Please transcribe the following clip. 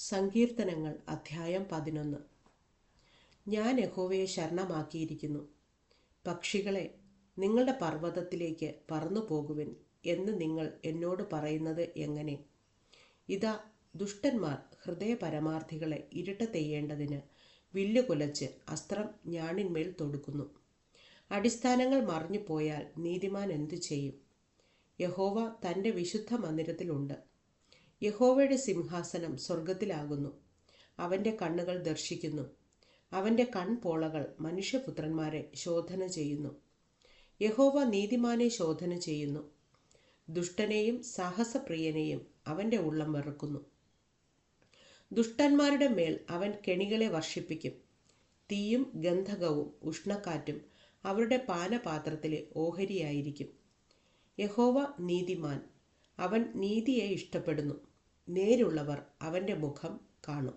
സങ്കീർത്തനങ്ങൾ അധ്യായം 11. ഞാൻ യഹോവയെ ശരണമാക്കിയിരിക്കുന്നു. പക്ഷികളെ, നിങ്ങളുടെ പർവ്വതത്തിലേക്ക് പറന്നു പോകുവിൻ എന്ന് നിങ്ങൾ എന്നോട് പറയുന്നത് എങ്ങനെ? ഇതാ, ദുഷ്ടന്മാർ ഹൃദയപരമാർത്ഥികളെ ഇരുട്ടത്തെയ്യേണ്ടതിന് വില്ല് കുലച്ച് അസ്ത്രം ഞാണിന്മേൽ തൊടുക്കുന്നു. അടിസ്ഥാനങ്ങൾ മറിഞ്ഞു പോയാൽ നീതിമാൻ എന്തു ചെയ്യും? യഹോവ തൻ്റെ വിശുദ്ധ മന്ദിരത്തിലുണ്ട്. യഹോവയുടെ സിംഹാസനം സ്വർഗത്തിലാകുന്നു. അവൻ്റെ കണ്ണുകൾ ദർശിക്കുന്നു. അവൻ്റെ കൺപോളകൾ മനുഷ്യപുത്രന്മാരെ ശോധന ചെയ്യുന്നു. യഹോവ നീതിമാനെ ശോധന ചെയ്യുന്നു. ദുഷ്ടനെയും സാഹസപ്രിയനെയും അവൻ്റെ ഉള്ളം വെറുക്കുന്നു. ദുഷ്ടന്മാരുടെ മേൽ അവൻ കെണികളെ വർഷിപ്പിക്കും. തീയും ഗന്ധകവും ഉഷ്ണക്കാറ്റും അവരുടെ പാനപാത്രത്തിലെ ഓഹരിയായിരിക്കും. യഹോവ നീതിമാൻ, അവൻ നീതിയെ ഇഷ്ടപ്പെടുന്നു. നേരുള്ളവർ അവൻ്റെ മുഖം കാണും.